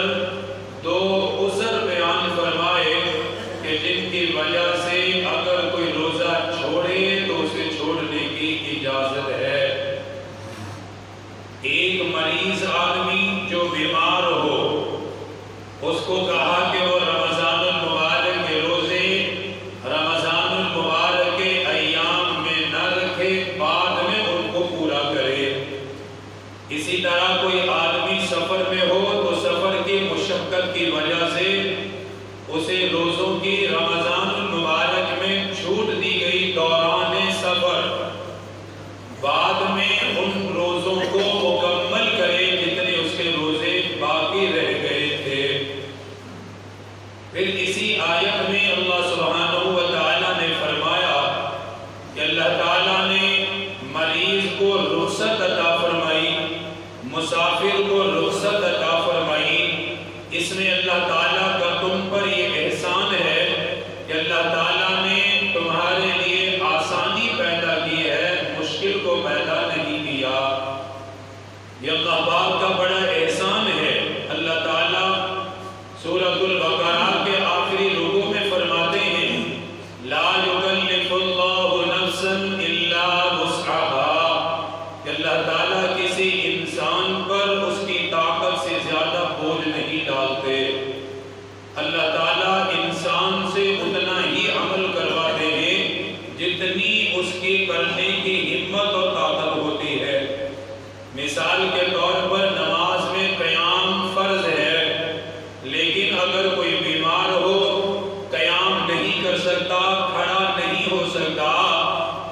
اندر دو عذر بیان فرمائے کہ جن کی وجہ سے اگر کوئی روزہ چھوڑے تو اسے چھوڑنے کی اجازت ہے۔ ایک مریض آدمی جو بیمار ہو، اس کو کہا کہ وہ رمضان المبارک کے روزے رمضان المبارک کے ایام میں نہ رکھے، بعد میں ان کو پورا کرے۔ اسی طرح کوئی آدمی سفر میں ہو تو سفر کی مشقت کی وجہ سے اسے روزوں کی رمضان المبارک میں چھوٹ دی گئی دوران سفر، بعد میں ان روزوں کو مکمل کرے جتنے اس کے روزے باقی رہ گئے تھے۔ پھر اسی آیت میں اللہ سبحانہ و تعالیٰ نے فرمایا کہ اللہ تعالیٰ نے مریض کو رخصت عطا فرمائی، مسافر کو رخصت عطا فرمائی۔ اس میں اللہ تعالیٰ کا تم پر یہ احسان ہے کہ اللہ تعالیٰ نے تمہارے لیے آسانی پیدا کی ہے، مشکل کو پیدا نہیں کیا۔ یہ اللہ پاک کا بڑا احسان ہے۔ اللہ تعالیٰ سورۃ البقرہ کے آخری رکوع میں فرماتے ہیں لا یکلف اللہ نفسا الا وسعها، کہ اللہ تعالیٰ کسی انسان پر اس کی طاقت سے زیادہ بوجھ نہیں ڈالتے۔ اللہ تعالیٰ انسان سے اتنا ہی عمل کرواتے ہیں جتنی اس کی کرنے کی ہمت اور طاقت ہوتی ہے۔ مثال کے طور پر نماز میں قیام فرض ہے، لیکن اگر کوئی بیمار ہو، قیام نہیں کر سکتا، کھڑا نہیں ہو سکتا،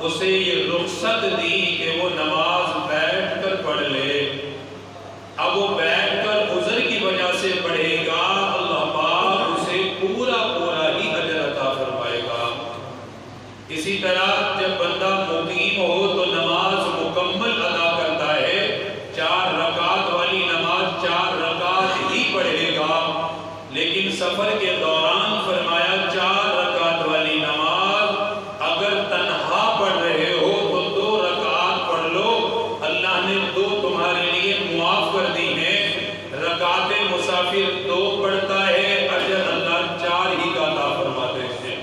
اسے یہ رخصت دی کہ وہ نماز بیٹھ کر پڑھ لے۔ اب وہ بیٹھ کر عذر کی وجہ سے پڑھے گا، اللہ پاک اسے پورا ہی اجر عطا فرمائے گا۔ اسی طرح جب بندہ مقیم ہو تو نماز مکمل ادا کرتا ہے، 4 رکعت والی نماز 4 رکعت ہی پڑھے گا، لیکن سفر کے دوران فرمایا 4 رکعت والی نماز اگر تنہا پڑھ رہے ہو تو 2 رکعت پڑھ لو، اللہ نے 2 تمہارے لیے معاف کر دی ہیں۔ رکعت مسافر 2 پڑھتا ہے، اجر اللہ 4 ہی کا عطا فرماتے ہیں۔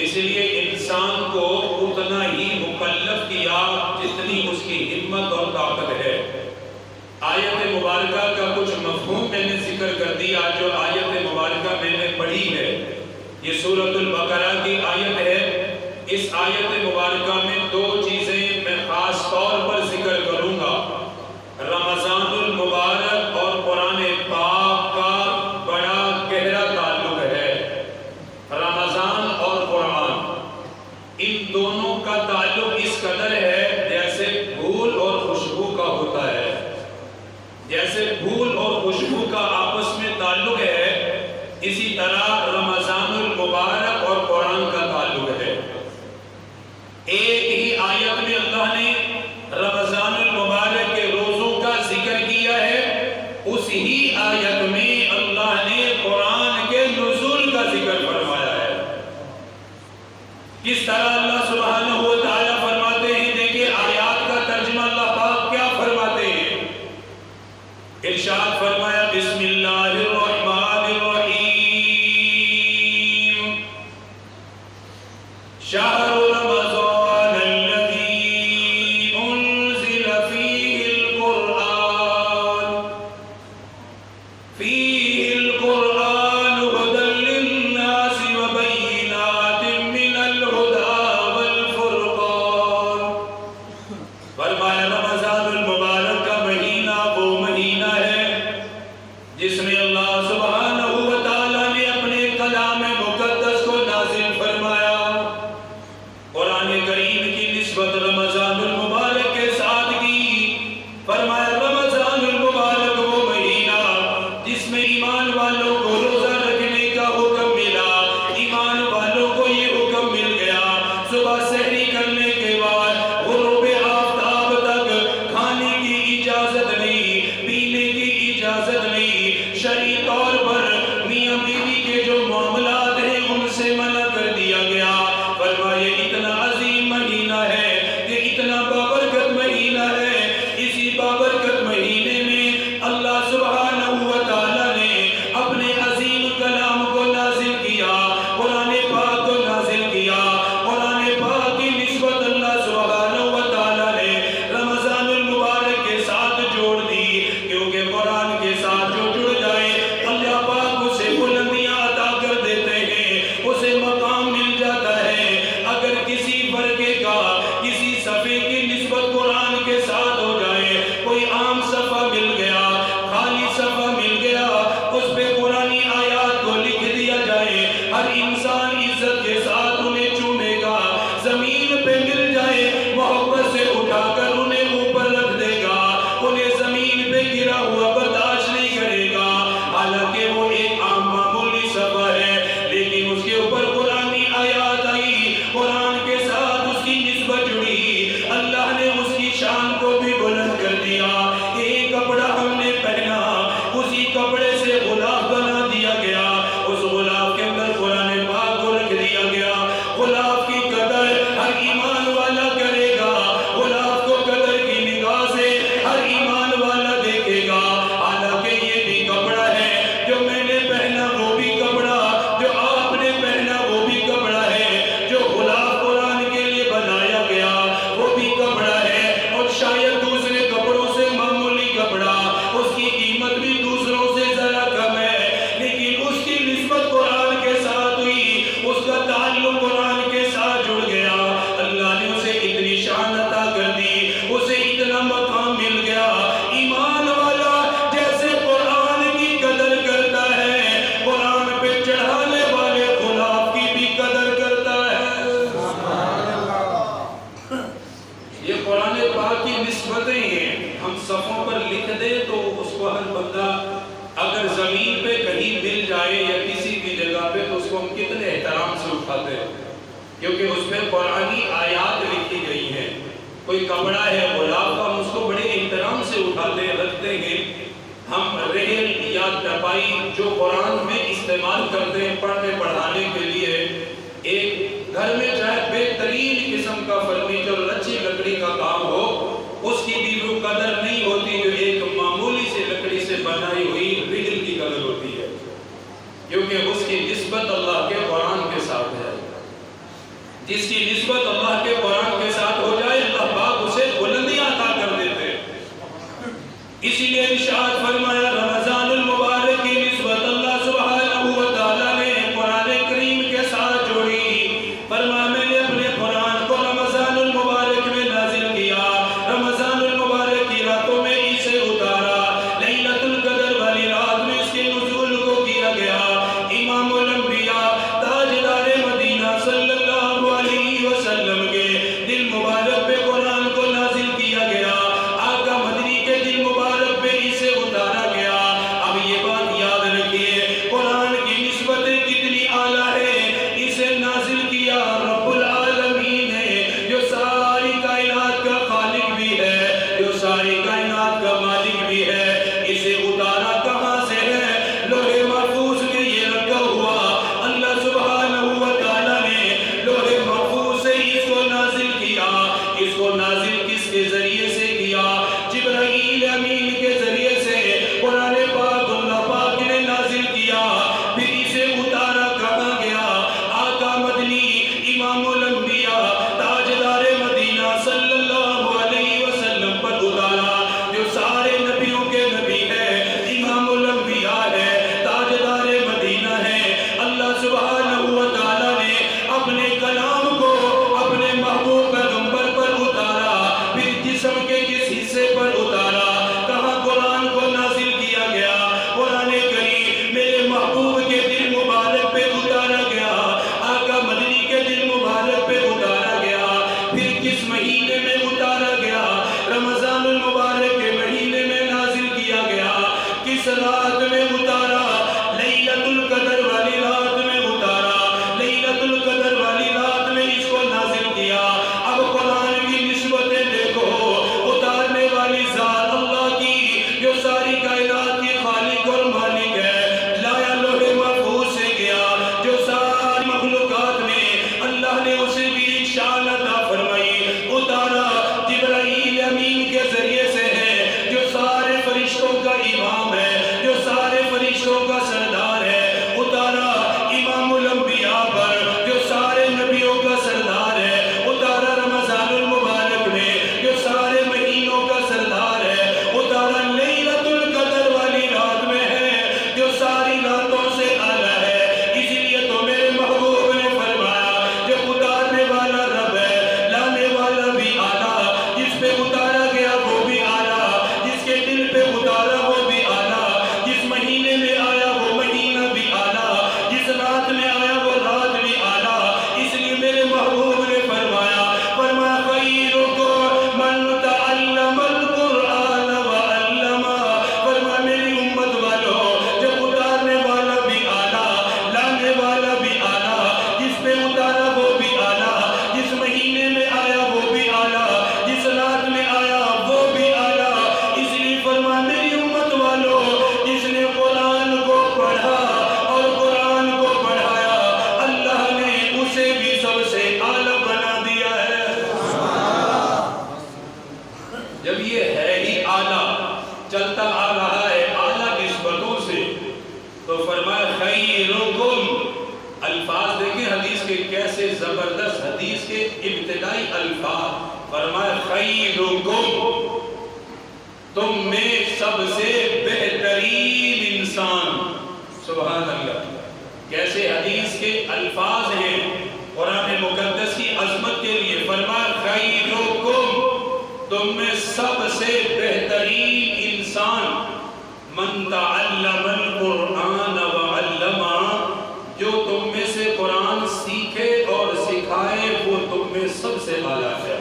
اس لیے انسان کو اتنا ہی مکلف کیا جتنی اس کی ہمت اور طاقت ہے۔ آیت مبارکہ کا کچھ مفہوم میں نے ذکر کر دیا۔ جو آیت مبارکہ میں نے پڑھی ہے یہ سورۃ البقرہ کی آیت ہے۔ اس آیت مبارکہ میں 2 چیزیں میں خاص طور پر ذکر کروں گا۔ رمضان المبارک اور قرآن پاک کا بڑا گہرا تعلق ہے۔ رمضان اور قرآن، ان دونوں کا تعلق اس قدر ہے جیسے پھول اور خوشبو کا ہوتا ہے۔ جیسے پھول اور خوشبو کا آپس میں تعلق ہے، اسی طرح رمضان المبارک اور قرآن کا تعلق ہے۔ ایک ہی آیت میں اللہ نے رمضان المبارک کے روزوں کا ذکر کیا ہے، اس ہی آیت میں اللہ نے قرآن کے نزول کا ذکر فرمایا ہے۔ کس طرح اللہ سبحانہ و تعالیٰ فرماتے ہیں، دیکھیں آیات کا ترجمہ اللہ پاک کیا فرماتے ہیں۔ ارشاد فرمایا بسم اللہ الرحمن الرحیم شہر رمضان الذی انزل فیہ القرآن ہدی للناس وبینات من الہدی والفرقان۔ فرمایا رمضان المبارک کا مہینہ وہ مہینہ ہے جس میں اللہ سبحانہ و تعالیٰ نے اپنے کلام مقدس کو نازل فرمایا۔ قرآن کریم کی نسبت رمضان المبارک کے ساتھ کی، فرمایا رمضان المبارک وہ مہینہ جس میں ایمان والوں کو روزہ رکھنے کا حکم ملا۔ ایمان والوں کو یہ حکم مل گیا صبح سحری کرنے کے بعد غروب آفتاب تک کھانے کی اجازت نہیں، پینے کی اجازت نہیں، شرعی طور کو ہم کتنے احترام سے اٹھاتے ہیں، کیونکہ اس میں قرآنی آیات لکھی گئی ہیں۔ کوئی کپڑا ہے غلاب کا، ہم اس کو بڑے احترام سے اٹھاتے رکھتے ہیں۔ ہم ریل یا ٹپائی جو قرآن میں استعمال کرتے ہیں پڑھنے پڑھانے کے لیے، ایک گھر میں چاہے بہترین قسم کا فرنیچر اور اچھی لکڑی کا کام ہو، اس کی بھی وہ قدر نہیں ہوتی جو ایک معمولی سے لکڑی سے بنائی ہوئی ریل کی قدر ہوتی ہے، کیونکہ اس کی نسبت اللہ کے قرآن کے ساتھ ہے۔ جس کی نسبت اللہ کے قرآن کے ساتھ ہو جائے اللہ پاک اسے بلندیاں عطا کر دیتے ہیں۔ اسی لیے ارشاد فرمایا رمضان المبارک کی نسبت اللہ سبحانہ و تعالیٰ نے قرآن کریم کے ساتھ جوڑی۔ فرمایا میں نے اپنے قرآن کو رمضان المبارک میں نازل کیا، رمضان المبارک کی راتوں میں اسے اتارا، لیلۃ القدر والی رات میں اس کے نزول کو کیا گیا۔ امام الانبیاء تاجدار مدینہ صلی اللہ علیہ وسلم کے دل مبارک پہ قرآن کو نازل کیا گیا، آقا مدنی کے دل مبارک پہ اسے اتارا گیا۔ اب یہ بات یاد رکھیے قرآن کی نسبت کتنی اعلیٰ ہے، اسے نازل کیا رب العالمین ہے، جو ساری کائنات کا خالق بھی ہے، جو ساری کائنات کا مالک بھی ہے۔ اسے اتارا کہاں سے ہے؟ لوح محفوظ میں یہ رکھا ہوا، اللہ سبحانہ و تعالیٰ نے لوح محفوظ سے اس کو نازل کیا۔ اس کو نازل کس کے ذریعے سے کیا؟ جبرائیل امین کے ذریعے سے قرآن پاک اللہ پاک نے نازل کیا۔ پھر اسے اتارا کہاں گیا؟ آقا مدنی امام الانبیاء تاجدار مدینہ صلی اللہ علیہ وسلم پر اتارا، جو سارے نبیوں کے نبی ہے، امام الانبیاء ہے، تاجدار مدینہ ہے۔ اللہ سبحانہ و تعالیٰ نے اپنے کلام کو اپنے محبوب پیغمبر پر اتارا، پھر جسم کے کس حصے پر اتارا؟ کہاں قرآن کو نازل کیا گیا؟ قرآن کریم میرے محبوب کے دل مبارک پہ اتارا گیا، آقا مدنی کے دل مبارک پہ اتارا گیا۔ پھر کس مہینے میں اتارا گیا؟ رمضان المبارک کے مہینے میں نازل کیا گیا۔ کس رات میں اتارا؟ لیلۃ القدر والی رات میں اتارا، لیلۃ القدر والی رات میں اس کو نازل کیا۔ اب قرآن کی نسبتیں دیکھو، اتارنے والی ذات اللہ کی جو ساری کائنات کی خالق اور مالک ہے، لایا لوح محفوظ سے گیا، جو ساری مخلوقات میں اللہ نے اسے بھی ایک شان عطا فرمائی، اتارا جبرائیل امین کے ذریعے سے ہے، جو سارے فرشتوں کا امام ہے، جو سارے فرشتوں کا سردار ہے، اتارا امام الانبیاء پر، جو سارے نبیوں کا سردار ہے، اتارا رمضان المبارک میں، جو سارے مہینوں کا سردار ہے، اتارا لیلۃ القدر والی رات میں ہے، جو ساری راتوں سے اعلیٰ ہے۔ اسی لیے تو میرے محبوب نے فرمایا جب اتارنے والا رب ہے، لانے والا بھی اعلیٰ، جس پہ اتارا گیا وہ بھی اعلیٰ، جس کے دل پہ اتارا وہ بھی اعلیٰ، جس مہینے میں آیا وہ مہینہ بھی اعلیٰ، جس رات میں آیا وہ رات بھی اعلیٰ۔ اس لیے میرے محبوب نے فرمایا خیرکم من تعلم القرآن وعلمہ، فرمایا میری امت والو جب اتارنے والا بھی اعلیٰ، لانے والا بھی اعلیٰ، جس پہ اتارا وہ بھی اعلیٰ، جس مہینے میں آیا وہ بھی اعلیٰ، جس رات میں آیا وہ بھی اعلیٰ۔ اس لیے فرمایا میری امت والو جس نے قرآن کو پڑھا اور قرآن کو پڑھایا، اللہ نے اسے بھی سب سے اعلیٰ بنا دیا ہے۔ جب یہ ہے ہی اعلیٰ، چلتا آ رہا ہے اعلیٰ نسبتوں سے، تو فرمایا خیرکم، الفاظ دیکھیں حدیث کے کیسے زبردست، حدیث کے ابتدائی الفاظ، فرمایا خیرکم، تم میں سب سے بہترین انسان۔ سبحان اللہ، کیسے حدیث کے الفاظ ہیں قرآن مقدس کی عظمت کے لیے۔ فرمایا خیرکم، تم میں سب سے بہترین انسان، من تعلم القرآن وعلمہ، جو تم میں سے قرآن سیکھے اور سکھائے وہ تم میں سب سے اعلیٰ ہے۔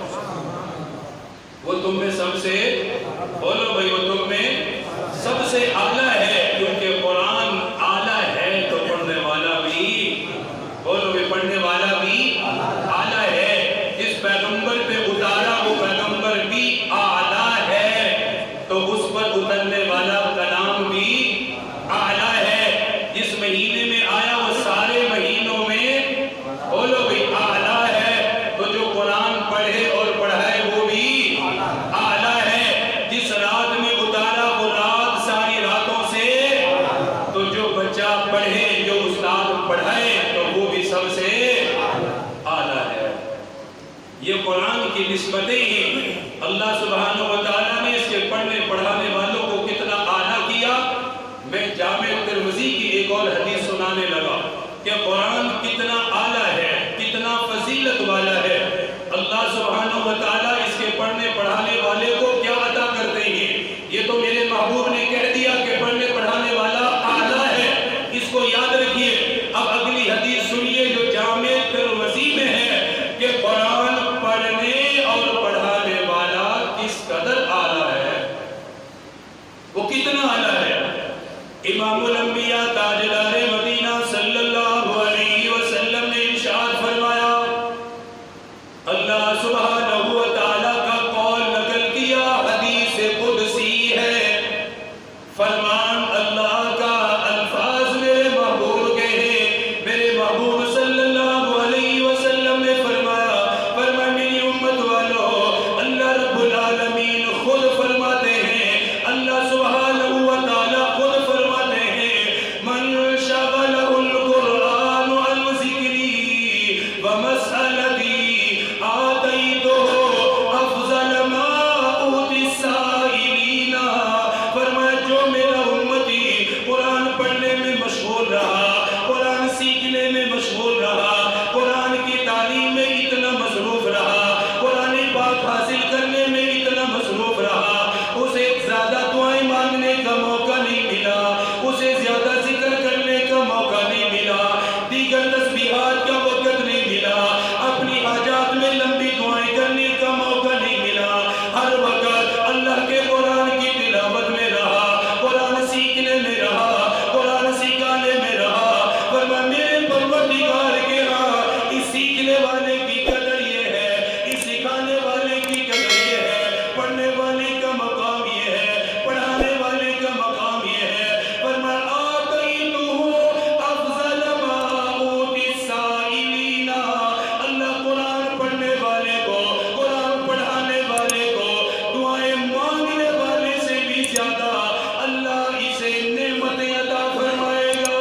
وہ تم میں سب سے، بولو بھائی، وہ تم میں سب سے اعلیٰ ہے، کیونکہ قرآن اعلیٰ ہے تو پڑھنے والا بھی پڑھائیں تو وہ بھی سب سے اعلیٰ ہے۔ یہ قرآن کی نسبتیں ہیں۔ اللہ سبحانہ و تعالیٰ نے اس کے پڑھنے پڑھانے والوں کو کتنا اعلیٰ کیا۔ میں جامع ترمذی کی ایک اور حدیث سنانے لگا کہ قرآن کتنا اعلیٰ ہے، کتنا فضیلت والا ہے۔ اللہ سبحانہ و تعالیٰ اس کے پڑھنے پڑھانے والے کو کیا عطا کرتے ہیں؟ یہ تو میرے محبوب نے کہہ دیا کہ پڑھنے پڑھانے والا اعلیٰ ہے، اس کو یاد رکھیے۔ اب اگلی حدیث سنیے جو جامع ترمذی میں ہے کہ قرآن پڑھنے اور پڑھانے والا کس قدر اعلیٰ ہے، وہ کتنا اعلیٰ ہے۔ امام الانبیاء تاجدار مدینہ صلی اللہ علیہ وسلم نے ارشاد فرمایا، اللہ سبحانہ و تعالیٰ کا قول نقل کیا، حدیث قدسی ہے، فرمان اللہ کا، الفاظ میرے محبوب کے ہیں۔ میرے محبوب صلی اللہ علیہ وسلم نے فرمایا میری امت والو، اللہ رب العالمین خود فرماتے ہیں، اللہ سبحانہ و تعالیٰ خود فرماتے ہیں، من شغلہ القرآن عن ذکری ومسألتی آتیتہ افضل ما اوتی السائلین۔ فرمایا جو میرا امتی قرآن پڑھنے میں مشغول رہا، قرآن سیکھنے میں مشغول رہا، قرآن کی تعلیم میں اتنا مصروف رہا، قرآن پاک حاصل کرنے میں اتنا مصروف رہا، اسے زیادہ دعائیں مانگنے کا موقع نہیں ملا، اسے زیادہ ذکر کرنے کا موقع نہیں ملا، دیگر تسبیحات کا وقت نہیں ملا، اپنی حاجات میں لمبی دعائیں کرنے کا موقع نہیں ملا، ہر وقت اللہ کے قرآن کی تلاوت میں رہا، قرآن سیکھنے میں رہا، قرآن سکھانے میں رہا۔ فرمایا میرے پروردگار کے ہاں اس سیکھنے والے کی قدر یہ ہے، اس سکھانے والے کی قدر یہ ہے، پڑھنے والے کا مقام یہ ہے، پڑھانے والے کا مقام یہ ہے۔ فرمایا آتیتہ افضل ما اوتی السائلین، اللہ قرآن پڑھنے والے کو، قرآن پڑھانے والے کو، دعائیں مانگنے والے سے بھی زیادہ اللہ اسے نعمتیں عطا فرمائے گا۔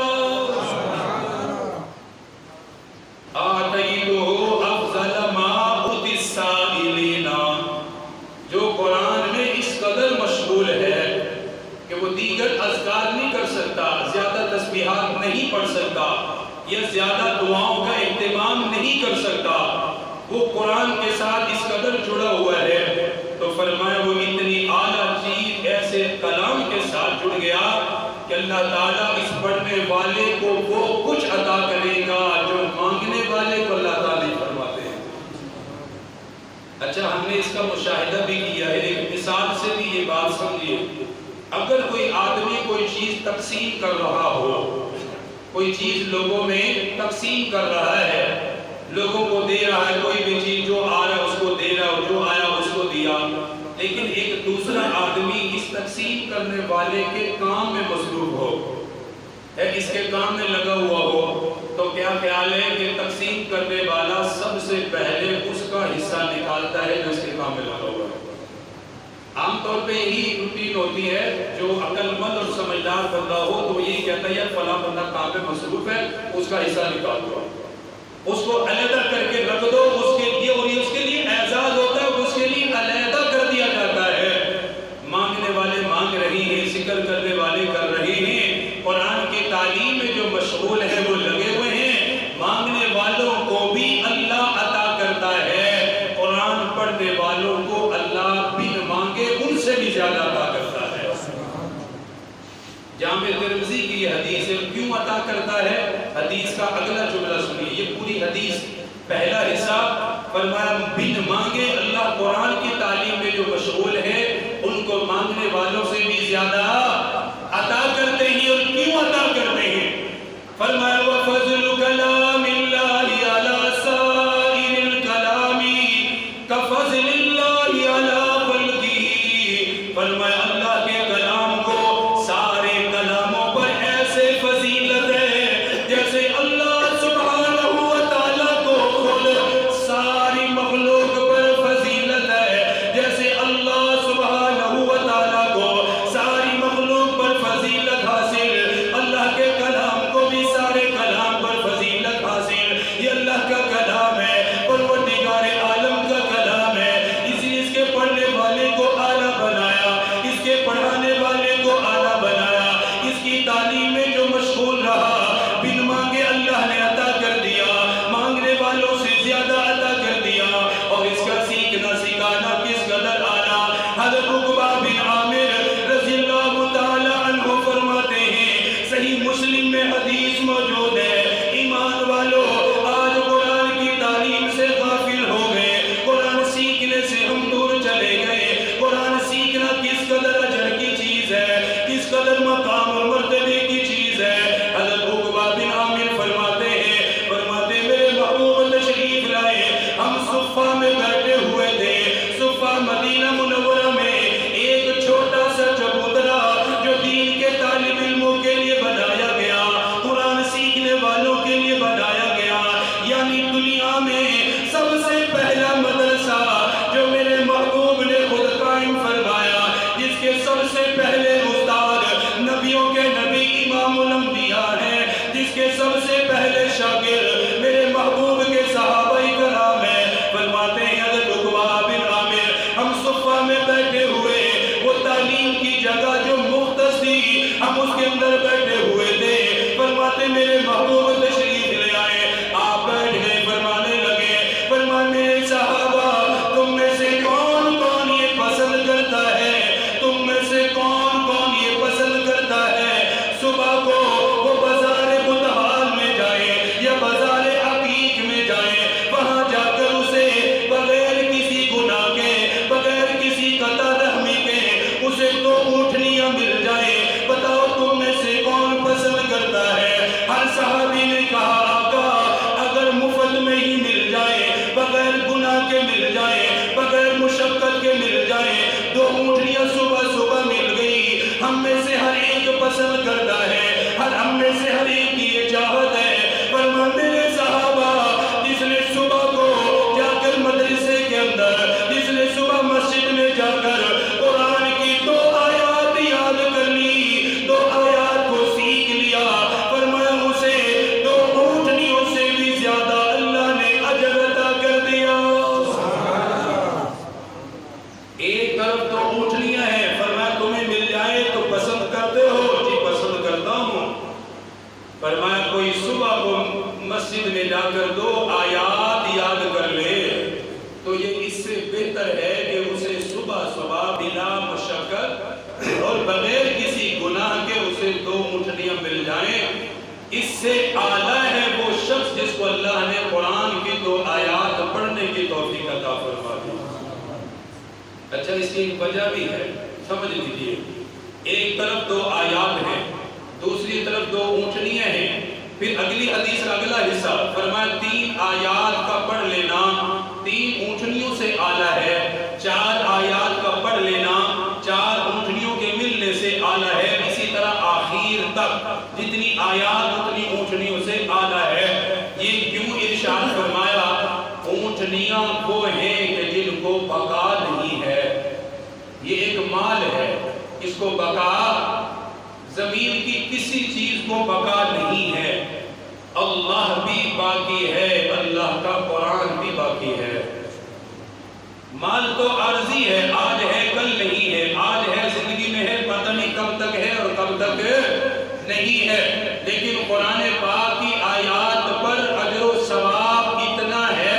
آتیتہ افضل ما اوتی السائلین، جو قرآن میں اس قدر مشغول ہے کہ وہ دیگر اذکار نہیں کر سکتا، زیادہ تسبیحات نہیں پڑھ سکتا، یا زیادہ دعاؤں کا اہتمام نہیں کر سکتا، وہ قرآن کے ساتھ اس قدر جڑا ہوا ہے، تو فرمایا وہ اتنی اعلیٰ چیز ایسے کلام کے ساتھ جڑ گیا کہ اللہ تعالیٰ اس پڑھنے والے کو وہ کچھ عطا کرے گا جو مانگنے والے کو اللہ تعالیٰ نہیں فرماتے ہیں۔ اچھا ہم نے اس کا مشاہدہ بھی کیا ہے، ایک مثال سے بھی یہ بات سمجھیے۔ اگر کوئی آدمی کوئی چیز تقسیم کر رہا ہو، کوئی چیز لوگوں میں تقسیم کر رہا ہے، لوگوں کو دے رہا ہے، کوئی بھی چیز جو آ رہا ہے اس کو دے رہا ہے، جو آیا اس کو دیا، لیکن ایک دوسرا آدمی اس تقسیم کرنے والے کے کام میں مصروف ہو، اس کے کام میں لگا ہوا ہو، تو کیا خیال ہے کہ تقسیم کرنے والا سب سے پہلے اس کا حصہ نکالتا ہے جو اس کے کام میں لگا ہوا ہے؟ عام طور پہ یہی روٹین ہوتی ہے، جو عقل مند اور سمجھدار بندہ ہو تو یہی کہتا ہے یار فلاں بندہ کام میں مصروف ہے، اس کا حصہ نکال دو، اس کو علیحدہ کر کے رکھ دو، اس کے لیے، اور یہ اس کے لیے اعزاز ہوتا ہے، اس کے لیے علیحدہ کر دیا جاتا ہے۔ مانگنے والے مانگ رہی ہیں، ذکر کرنے والے کر رہے ہیں، قرآن کی تعلیم میں جو مشغول ہیں وہ لگے ہوئے ہیں، مانگنے والوں کو بھی اللہ عطا کرتا ہے، قرآن پڑھنے والوں کو اللہ بن مانگے ان سے بھی زیادہ عطا کرتا ہے۔ جامع ترمذی کی یہ حدیث ہے، کیوں عطا کرتا ہے؟ حدیث کا اگلا جملہ سنیے، یہ پوری حدیث پہلا حصہ فرمایا بن مانگے اللہ قرآن کی تعلیم میں جو مشغول ہیں ان کو مانگنے والوں سے بھی زیادہ عطا کرتے ہیں، اور کیوں عطا کرتے ہیں؟ فرمایا وَفَضْلُ كَلَامِ اللَّهِ عَلَى سَائِرِ الْكَلَامِ كَفَضْلِ اللَّهِ عَلَى خَلْقِهِ۔ فرمایا اللہ کے کلام کو سارے کلاموں پر ایسے فضیلت ہے جیسے اللہ سبحانہ و تعالیٰ کو خود ساری مخلوق پر فضیلت ہے، جیسے اللہ سبحانہ و تعالیٰ کو ساری مخلوق پر فضیلت حاصل، اللہ کے کلام کو بھی سارے صحیح مسلم میں حدیث موجود ہے، ایمان والو آج قرآن کی تعلیم سے غافل ہو گئے، قرآن سیکھنے سے ہم دور چلے گئے۔ قرآن سیکھنا کس قدر اجر کی چیز ہے، کس قدر مقام اور مرتبے کی چیز ہے۔ حضرت عقبہ بن عامر فرماتے ہیں میرے محبوب تشریف لائے، ہم صفہ میں بیٹھے ہوئے تھے، صفہ مدینہ منورہ میں، ایک چھوٹا سا چبوترا جو دین کے طالب علموں کے لیے بنایا گیا، قرآن سیکھنے والوں کے لیے بنایا گیا، یعنی دنیا میں سب سے پہلا مدرسہ جو میرے محبوب نے خود قائم فرمایا، جس کے سب سے پہلے استاد نبیوں کے نبی امام الانبیاء ہیں، جس کے سب سے پہلے شاگرد میرے محبوب کے صحابہ کرام ہیں۔ فرماتے ہیں حضرت عقبہ بن عامر، ہم صفہ میں بیٹھے ہوئے، وہ تعلیم کی جگہ جو مختص تھی، ہم اس کے اندر بیٹھے ہوئے تھے۔ فرماتے میرے محبوب تشریف لے آئے، آپ بیٹھ گئے، فرمانے لگے، فرمانے میرے صحابہ تم میں سے کون کون یہ پسند کرتا ہے، تم میں سے کون کون یہ پسند کرتا ہے صبح کو وہ بازار بطحال میں جائے یا بازار عقیق میں جائے، وہاں جا کر اسے بغیر کسی گناہ کے، بغیر کسی قطع رحمی کے اسے دو اونٹنیاں مل جائے، بتاؤ تم میں سے کون پسند کرتا ہے؟ ہر صحابی نے کہا آقا اگر مفت میں ہی مل جائے، بغیر گناہ کے مل جائے، بغیر مشقت کے مل جائے، دو اونٹنیاں صبح صبح مل گئی، ہم میں سے ہر ایک پسند کرتا ہے، ہم میں سے ہر ایک کی یہ چاہت ہے۔ فرماتے میرے صحابہ جس نے صبح کو جا کر مدرسے کے اندر، جس نے صبح مسجد میں جا کر قرآن کی دو آیات یاد کر لی، دو آیات کو سیکھ لیا، فرمایا اسے دو اونٹنیوں سے بھی زیادہ اللہ نے اجر عطا کر دیا۔ ایک طرف تو اونٹنیاں ہیں، فرمایا تمہیں مل جائے تو پسند کرتے ہو؟ جی پسند کرتا ہوں۔ فرمایا کوئی صبح کو مسجد میں جا کر دو آیات یاد کر لے تو یہ اس سے بہتر ہے کہ اسے صبح صبح بلا مشقت اور بغیر کسی گناہ کے اسے دو اونٹنیاں مل جائیں۔ اس سے اعلیٰ ہے وہ شخص جس کو اللہ نے قرآن کی دو آیات پڑھنے کی توفیق عطا فرما دی۔ اچھا اس کی وجہ بھی ہے، سمجھ لیجیے، ایک طرف دو آیات ہیں، دوسری طرف دو اونٹنیاں ہیں، پھر اگلی حدیث کا اگلا حصہ فرمایا 3 آیات کا پڑھ لینا 3 اونٹنیوں سے اعلیٰ ہے، 4 آیات کا پڑھ لینا 4 اونٹنیوں کے ملنے سے اعلیٰ ہے، اسی طرح آخر تک جتنی آیات اتنی اونٹنیوں سے اعلیٰ ہے۔ یہ کیوں ارشاد فرمایا؟ اونٹنیاں وہ ہیں کہ جن کو بقا نہیں ہے، یہ ایک مال ہے، اس کو بقا، زمین کی کسی چیز کو بقا نہیں ہے، اللہ بھی باقی ہے، اللہ کا قرآن بھی باقی ہے۔ مال تو عارضی ہے، آج ہے کل نہیں ہے، آج ہے زندگی میں ہے، پتہ نہیں کب تک ہے اور کب تک نہیں ہے، لیکن قرآن پاک کی آیات پر اجر و ثواب اتنا ہے،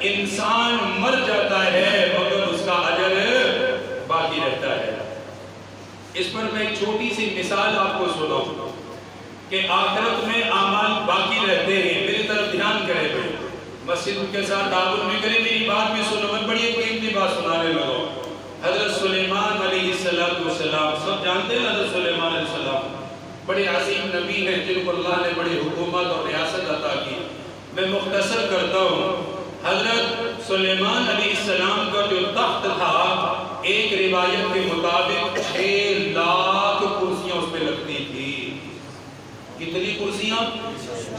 انسان مر جاتا ہے مگر اس کا اجر باقی رہتا ہے۔ اس پر میں ایک چھوٹی سی مثال آپ کو سناؤں کہ آخرت میں اعمال باقی رہتے ہیں، میری طرف دھیان کرے بھائی، مسجد کے ساتھ تعاون میں کرے، میری بات بھی سنو، میں بڑی قیمتی بات سنانے لگا ہوں۔ حضرت سلیمان علیہ السلام، سب جانتے ہیں حضرت سلیمان علیہ السلام بڑے عظیم نبی ہیں جن کو اللہ نے بڑی حکومت اور ریاست عطا کی۔ میں مختصر کرتا ہوں، حضرت سلیمان علیہ السلام کا جو تخت تھا، ایک روایت کے مطابق 6 لاکھ کرسیاں اس پہ لگتی تھی۔ کتنی کرسیاں؟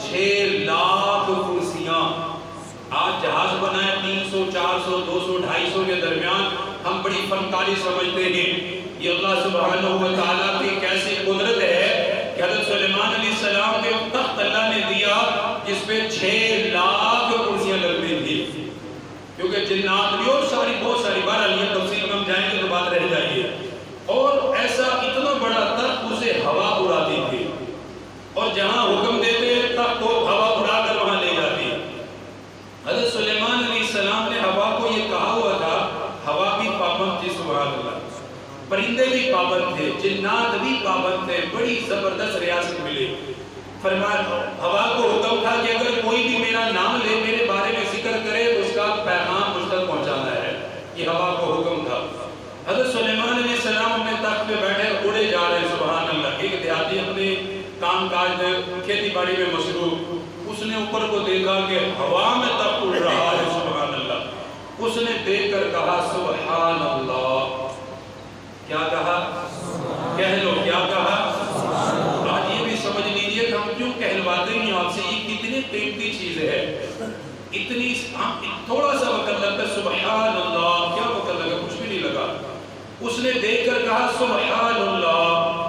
6 لاکھ کرسیاں۔ آج جہاز بنائے 300 400 200 250 کے درمیان، ہم بڑی فنکاری سمجھتے ہیں، یہ اللہ سبحانہ و تعالیٰ کی کیسی قدرت ہے کہ حضرت سلیمان علیہ السلام کے تخت اللہ نے دیا جس پہ 6 لاکھ کرسیاں لگتی تھی، کیونکہ جنات بھی اور بہت ساری بار یہ تفصیل میں ہم جائیں گے تو بات رہ جائیے، اور ایسا اتنا بڑا تخت اسے ہوا اڑاتی تھی، اور جہاں حکم دیتے تخت کو ہوا اڑا کر وہاں لے جاتی۔ حضرت سلیمان علیہ السلام نے ہوا کو یہ کہا ہوا تھا، ہوا بھی پابند تھی، سبحان اللہ، پرندے بھی پابند تھے، جنات بھی پابند تھے، بڑی زبردست ریاست ملے فرمایا ہوا کو حکم تھا کہ اگر کوئی بھی میرا نام لے میرے بارے میں ذکر کرے تو اس کا پیغام مجھ تک پہنچانا ہے. یہ ہوا کو حکم تھا. حضرت سلیمان علیہ السلام اپنے تخت پہ بیٹھے اڑے جا رہے ہیں. سبحان اللہ. ایک دیہاتی اپنے کام کاج کھیتی باڑی میں مصروف, اس نے اوپر کو دیکھا کہ ہوا میں تخت اڑ رہا ہے. سبحان اللہ. اس نے دیکھ کر کہا سبحان اللہ. کیا کہا؟ کہہ لو کیا کہا؟ آج یہ بھی سمجھ لیجئے کہ ہم کیوں کہلواتے ہیں آپ سے, یہ کتنی قیمتی چیز ہے. اتنی تھوڑا سا وقت لگتا ہے. سبحان اللہ. کیا وقت لگا؟ کچھ بھی نہیں لگا. اس نے دیکھ کر کہا سبحان اللہ.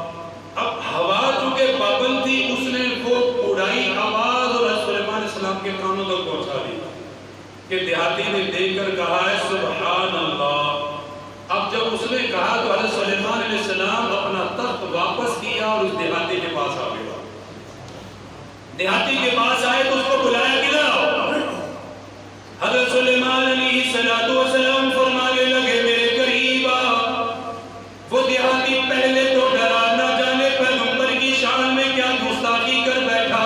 اب ہوا چونکہ پابند تھی, اس نے وہ اڑائی آواز اور سلیمان علیہ السلام کے کانوں تک پہنچا دی کہ دیہاتی نے دیکھ کر کہا ہے سبحان اللہ. اب جب اس نے کہا تو حضرت سلیمان علیہ السلام اپنا تخت واپس کیا اور اس دیہاتی کے پاس آ گیا. دیہاتی کے پاس آئے تو اس کو بلایا کہ لاؤ. حضرت سلیمان علیہ السلام فرمانے لگے میرے قریب آ. وہ دیہاتی پہلے تو ڈرا, نہ جانے پیغمبر کی شان میں کیا گستاخی کر بیٹھا.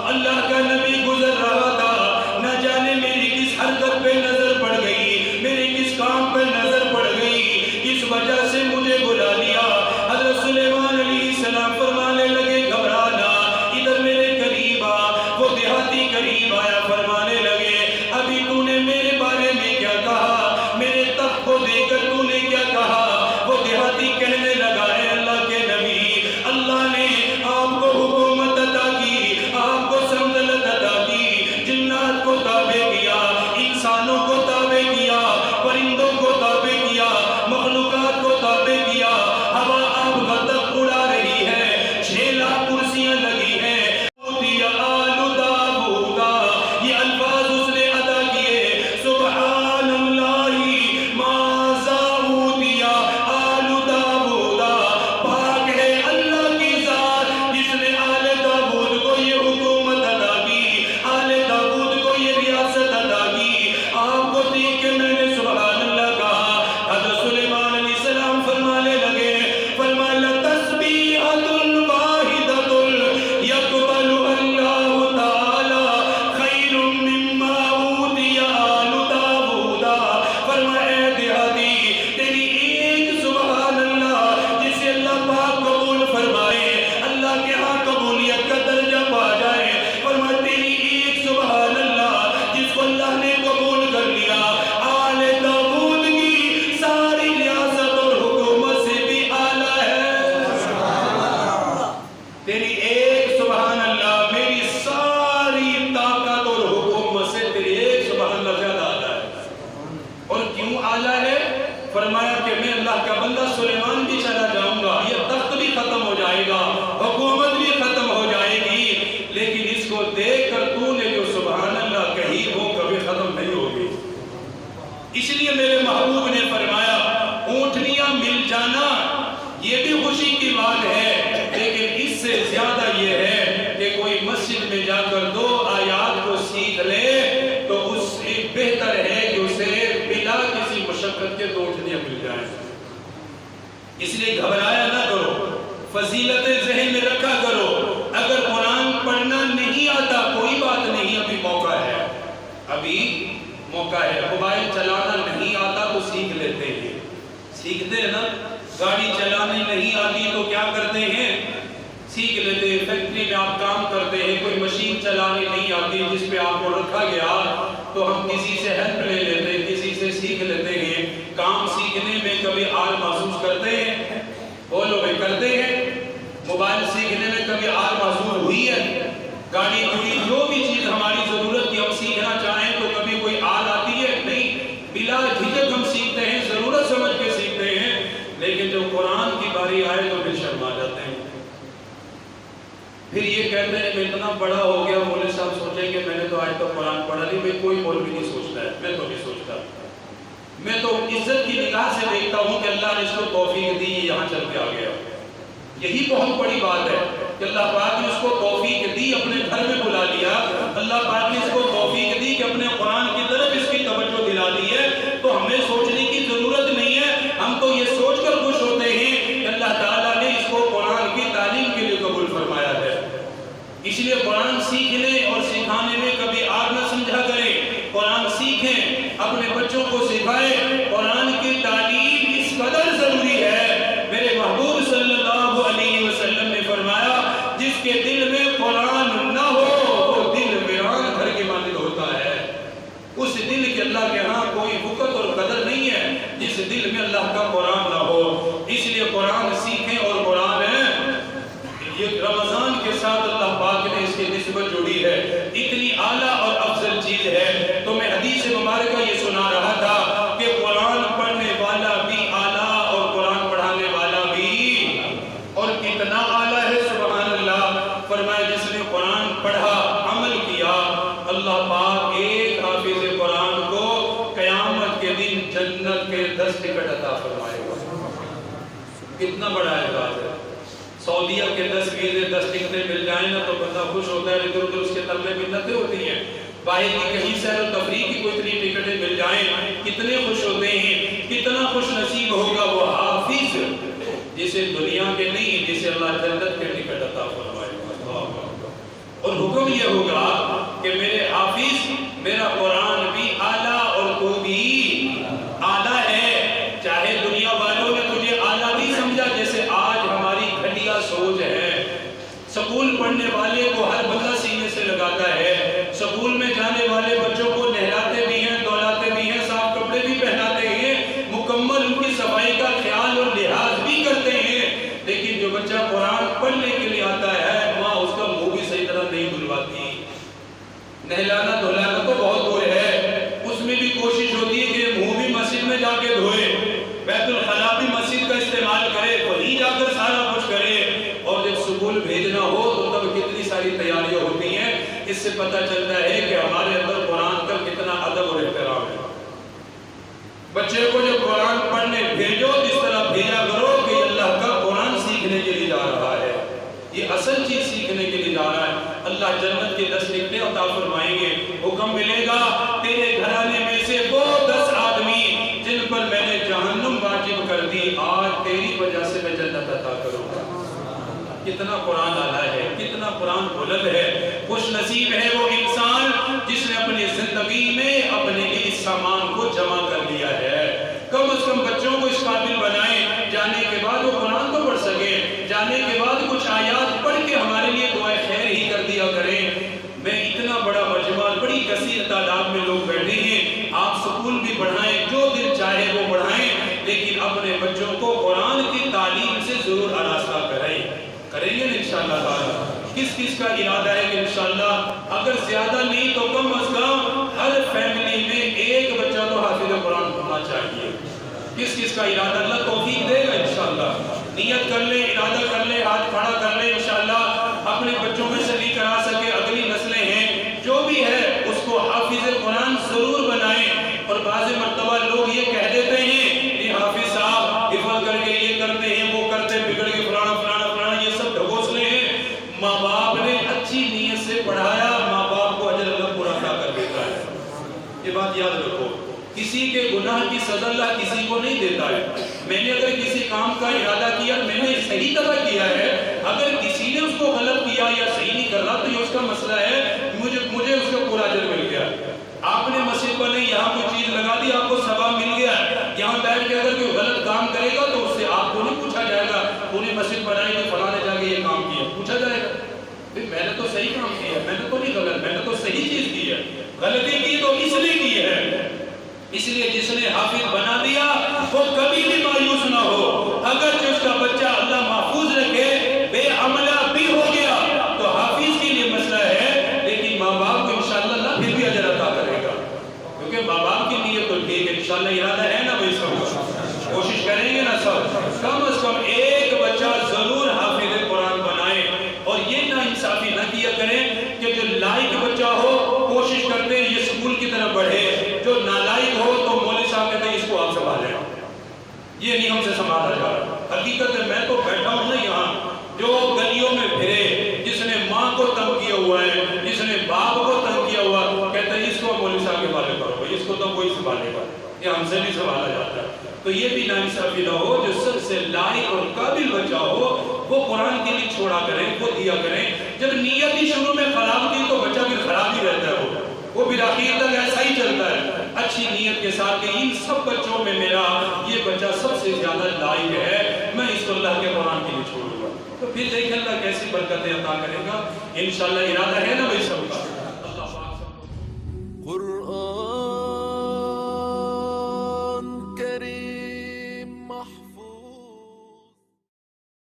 اللہ کا نبی گزر رہا تھا, نہ جانے میری کس حرکت پہ نظر پڑ گئی, میرے کس کام پہ نظر پڑ گئی, اس وجہ سے مجھے بلا لیا. حضرت سلیمان علیہ السلام فرمانے لگے گھبرانا, ادھر میرے قریب آ. وہ دیہاتی قریب آیا, فرمانے لگے ابھی تو نے میرے بارے میں کیا کہا, میرے تخت کو دیکھ کر تو نے کیا کہا. وہ دیہاتی کہنے لگا ہے اللہ کے نبی, اللہ نے آپ کو حکومت عطا کی, آپ کو سلطنت عطا کی, جنات کو تابع کیا, انسانوں کو تابع کیا, پرندوں کو تابع کیا, مخلوقات کو تابع کیا. ہوا آپ کا تخت اڑا رہی ہے, 6 لاکھ کرسیاں لگی ہیں. یہ الفاظ اس نے ادا کیے سبحان اللہ ماذا اوتیا آل داؤد. پاک ہے اللہ کی ذات جس نے آل داؤد کو یہ حکومت عطا کی, آل داؤد کو یہ ریاست عطا کی. آپ کو دیکھ کے میں نے سبحان اللہ کہا. حضرت سلیمان علیہ السلام فرمانے لگے, فرمایا تسبیحۃ واحدۃ یقبل اللہ تعالی خیر مما اوتی آل داؤد. فرمایا دیہاتی تیری ایک سبحان اللہ جسے اللہ پاک قبول فرمائے, اللہ کے ہاں قبولیت کا درجہ پا جائے. فرمایا تیری ایک سبحان اللہ جس کو اللہ نے قبول کر لیا, آل داؤد کی ساری ریاست اور حکومت سے بھی اعلیٰ ہے. تیری ایک سبحان اللہ میری ساری طاقت اور حکومت سے تیری ایک سبحان اللہ زیادہ اعلیٰ ہے. اور کیوں اعلیٰ ہے؟ فرمایا کہ میں اللہ کا بندہ سلیمان بھی چلا جاؤں گا, یہ تخت بھی ختم ہو جائے گا, حکومت بھی ختم ہو جائے گی, لیکن اس کو دیکھ کر تو نے جو سبحان اللہ کہی وہ کبھی ختم نہیں ہوگی. اس لیے میرے محبوب نے فرمایا اونٹنیاں مل جانا یہ بھی خوشی کی بات ہے, لیکن اس سے زیادہ یہ ہے کہ کوئی مسجد میں جا کر 2 آیات کو سیکھ لے تو اس سے بہتر ہے کہ اسے بلا کسی مشقت کے 2 اونٹنیاں مل جائیں. اس لیے گھبرایا نہ کرو, فضیلت ذہن میں رکھا کرو. اگر قرآن پڑھنا نہیں آتا کوئی بات نہیں, ابھی موقع ہے, ابھی موقع ہے. موبائل چلانا نہیں آتا تو سیکھ لیتے ہیں, سیکھتے ہیں نا. گاڑی چلانے نہیں آتی تو کیا کرتے ہیں, سیکھ لیتے ہیں. فیکٹری میں آپ کام کرتے ہیں, کوئی مشین چلانے نہیں آتی جس پہ آپ کو رکھا گیا تو ہم کسی سے ہیلپ لے لیتے ہیں, کسی سے سیکھ لیتے ہیں. کام سیکھنے میں کبھی آر محسوس کرتے ہیں؟ بولو بھائی کرتے ہیں. موبائل سیکھنے میں کبھی آر محسوس ہوئی ہے؟ گاڑی گھوڑی جو بھی چیز ہماری ضرورت کی ہم سیکھنا چاہیں تو کبھی کوئی آر آتی ہے؟ نہیں, بلا جھجک ہم سیکھتے ہیں, ضرورت سمجھ کے سیکھتے ہیں. لیکن جب قرآن کی باری آئے تو پھر شرما جاتے ہیں. پھر یہ کہتے ہیں میں اتنا بڑا ہو گیا, مولوی صاحب سوچیں کہ میں نے تو آج تک قرآن پڑھا نہیں. میں کوئی مولوی نہیں سوچتا ہے, میں تو نہیں سوچتا. میں تو عزت کی نگاہ سے دیکھتا ہوں کہ اللہ نے اس کو توفیق دی, یہاں چل کے آ گیا. یہی بہت بڑی بات ہے کہ اللہ پاک نے اس کو توفیق دی, اپنے گھر میں بلا لیا. اللہ پاک نے اس کو توفیق دی کہ اپنے قرآن کی طرف اس کی توجہ دلا دی ہے. تو ہمیں سوچنے کی ضرورت نہیں ہے, ہم تو یہ سوچ کر خوش ہوتے ہیں کہ اللہ تعالیٰ نے اس کو قرآن کی تعلیم کے لیے قبول فرمایا ہے. اس سیکھنے اور سکھانے میں کبھی آگ نہ سمجھا کریں، قرآن سیکھیں، اپنے بچوں کو سکھائیں۔ قرآن کی تعلیم اس قدر ضروری ہے، میرے محبوب صلی اللہ علیہ وسلم نے فرمایا جس کے دل میں قرآن نہ ہو وہ دل ویران گھر کے مانند ہوتا ہے۔ اس دل کے اللہ کے ہاں کوئی وقت اور قدر نہیں ہے جس دل میں اللہ کا قرآن نہ ہو۔ اس لیے قرآن سیکھیں، اور قرآن ہے یہ رمضان کے ساتھ اللہ پاک نے اس کی نسبت جوڑی ہے، اتنی اعلیٰ اور افضل چیز ہے۔ تو میں حدیث مبارکہ یہ سنا رہا تھا کہ قرآن پڑھنے والا بھی اعلیٰ اور قرآن پڑھانے والا بھی، اور کتنا اعلیٰ ہے سبحان اللہ۔ فرمایا جس نے قرآن پڑھا عمل کیا، اللہ پاک ایک حافظ قرآن کو قیامت کے دن جنت کے 10 ٹکٹ عطا فرمائے گا۔ کتنا بڑا اعزاز ہے۔ سعودیہ کے 10 ویزے 10 ٹکٹیں مل جائیں نا تو بندہ خوش ہوتا ہے، ادھر ادھر اس کے تلے منتیں ہوتی ہیں۔ باہر کی کہیں سیر و تفریح کی کوئی اتنی ٹکٹیں مل جائیں کتنے خوش ہوتے ہیں۔ کتنا خوش نصیب ہوگا وہ حافظ جسے دنیا کے نہیں، جسے اللہ جنت کے ٹکٹ عطا فرمائے گا۔ اور حکم یہ ہوگا کہ میرے حافظ میرا قرآن بھی اعلیٰ اور تو بھی اعلیٰ ہے۔ چاہے دنیا والوں نے تجھے اعلیٰ بھی سمجھا، جیسے آج ہماری گھٹیا سوچ ہے۔ سکول پڑھنے والے کو ہر بندہ سینے سے لگاتا ہے، سکول میں جانے والے بچوں کو نہلاتے بھی ہیں، دھلاتے بھی ہیں، صاف کپڑے بھی پہناتے ہیں، مکمل ان کی صفائی کا خیال اور لحاظ بھی کرتے ہیں۔ لیکن جو بچہ قرآن پڑھنے کے لیے آتا ہے ماں اس کا منہ بھی صحیح طرح نہیں دھلواتی۔ نہلانا دھلانا تو بہت دور ہے، اس میں بھی کوشش ہوتی ہے کہ منہ بھی مسجد میں جا کے دھوئے، بیت الخلاء بھی مسجد کا استعمال کرے، وہیں جا کر سارا کچھ کرے۔ اور جب سکول بھیجنا ہو تو تب کتنی ساری تیاریاں ہوتی ہیں۔ اس سے پتہ چلتا ہے کہ ہمارے اندر قرآن کا کتنا ادب اور احترام ہے۔ بچے کو جب قرآن پڑھنے بھیجو اس طرح بھیجا کرو کہ اللہ کا قرآن سیکھنے کے لیے جا رہا ہے، یہ اصل چیز سیکھنے کے لیے جا رہا ہے۔ اللہ جنت کے 10 ٹکٹیں عطا فرمائیں گے۔ حکم ملے گا تیرے گھرانے میں سے وہ 10 آدمی جن پر میں نے جہنم واجب کر دی، آج تیری وجہ سے میں جنت عطا کروں گا۔ کتنا قرآن اعلیٰ ہے، کتنا قرآن بلند ہے۔ خوش نصیب ہے وہ انسان جس نے اپنی زندگی میں اپنے اس سامان کو جمع کر لیا ہے۔ کم از کم بچوں کو اس قابل بنائیں، جانے کے بعد وہ قرآن تو پڑھ سکیں، جانے کے بعد کچھ آیات پڑھ کے ہمارے لیے دعائے خیر ہی کر دیا کریں۔ میں اتنا بڑا مجمع، بڑی کثیر تعداد میں لوگ بیٹھے ہیں، آپ سکول بھی پڑھائیں، جو دل چاہے وہ پڑھائیں، لیکن اپنے بچوں کو قرآن کی تعلیم سے ضرور آراستہ کریں گے نا انشاءاللہ تعالی۔ کس کس کا ارادہ ہے کہ انشاءاللہ اگر زیادہ نہیں تو کم از کم ہر فیملی میں ایک بچہ تو حافظ قرآن ہونا چاہیے؟ کس کس کا ارادہ؟ اللہ توفیق دے گا انشاءاللہ۔ نیت کر لیں، ارادہ کر لیں، ہاتھ کھڑا کر لیں، انشاءاللہ اپنے بچوں میں سے نہیں کرا سکے، اگلی نسلیں ہیں جو بھی ہے اس کو حافظ قرآن ضرور بنائیں۔ اور بعض مرتبہ لوگ یہ کہہ دیتے ہیں کہ حافظ صاحب حفظ کر کے یہ کرتے ہیں وہ کرتے ہیں، بگڑ کے فلانا فلانا فلانا، یہ سب ڈھکوسلے ہیں۔ ماں باپ نے اچھی نیت سے پڑھایا، ماں باپ کو اجر اللہ پورا عطا کر دیتا ہے۔ یہ بات یاد رکھو، کسی کے گناہ کی سزا اللہ کسی کو نہیں دیتا ہے۔ میں نے اگر کسی کام کا ارادہ کیا، میں نے صحیح طرح کیا ہے، اگر کسی نے اس کو غلط کیا یا صحیح نہیں کر رہا تو یہ اس کا مسئلہ ہے، مجھے اس کا پورا اجر مل گیا۔ آپ نے مسجد پر نہیں یہاں کوئی چیز لگا دی، آپ کو ثواب مل گیا۔ یہاں بیٹھ کے اگر کوئی غلط کام کرے گا تو اس سے آپ کو نہیں پوچھا جائے گا تو نے مسجد بنائی تو فلاں نے جا کے یہ کام کیا، پوچھا جائے گا میں نے تو صحیح کام کیا، میں نے تو نہیں غلط، میں نے تو صحیح چیز کی ہے، غلطی کی تو اس لیے کی ہے۔ اس لیے جس نے حافظ بنا دیا وہ کبھی بھی مایوس نہ ہو، اگرچہ اس کا بچہ اللہ محفوظ رکھے بے عملہ بھی ہو گیا تو حافظ کے لیے مسئلہ ہے، لیکن ماں باپ کو انشاءاللہ اللہ پھر بھی اجر عطا کرے گا، کیونکہ ماں باپ کی نیت تو ٹھیک ہے، انشاءاللہ ارادہ ہے نا بھائی، سب کوشش کریں گے نا سب، کم از کم ایک بچہ ضرور حافظ قرآن بنائے۔ اور یہ نا انصافی نہ کیا کریں کہ جو لائق بچہ ہو کوشش کرتے ہیں یہ اسکول کی طرف بڑھے، جو نالائق ہو تو مولوی صاحب کہتے ہیں اس کو آپ سنبھالیں، یہ نہیں ہم سے سنبھالا جا رہا۔ حقیقت ہے میں تو بیٹھا ہوں نا یہاں، جو گلیوں میں پھرے، جس نے ماں کو تنگ کیا ہوا ہے، جس نے باپ کو تنگ کیا ہوا، کہتے ہیں اس کو مولوی صاحب کے حوالے کرو، اس کو تو کوئی سنبھالے گا، یہ ہم سے نہیں سنبھالا جاتا۔ تو یہ بھی ناانصافی نہ ہو، جو سب سے لائق اور قابل بچہ ہو وہ قرآن کے لیے چھوڑا کریں، وہ دیا کریں۔ جب نیت ہی شروع میں خراب تھی تو بچہ بھی خراب ہی رہتا ہے، وہ بالآخر تک ایسا ہی چلتا ہے۔ اچھی نیت کے ساتھ کہ ان سب بچوں میں میرا یہ بچہ سب سے زیادہ لائق ہے، میں اس کو اللہ کے قرآن کے لیے چھوڑوں گا، تو پھر دیکھیں اللہ کیسی برکتیں عطا کرے گا۔ انشاءاللہ ارادہ ہے نا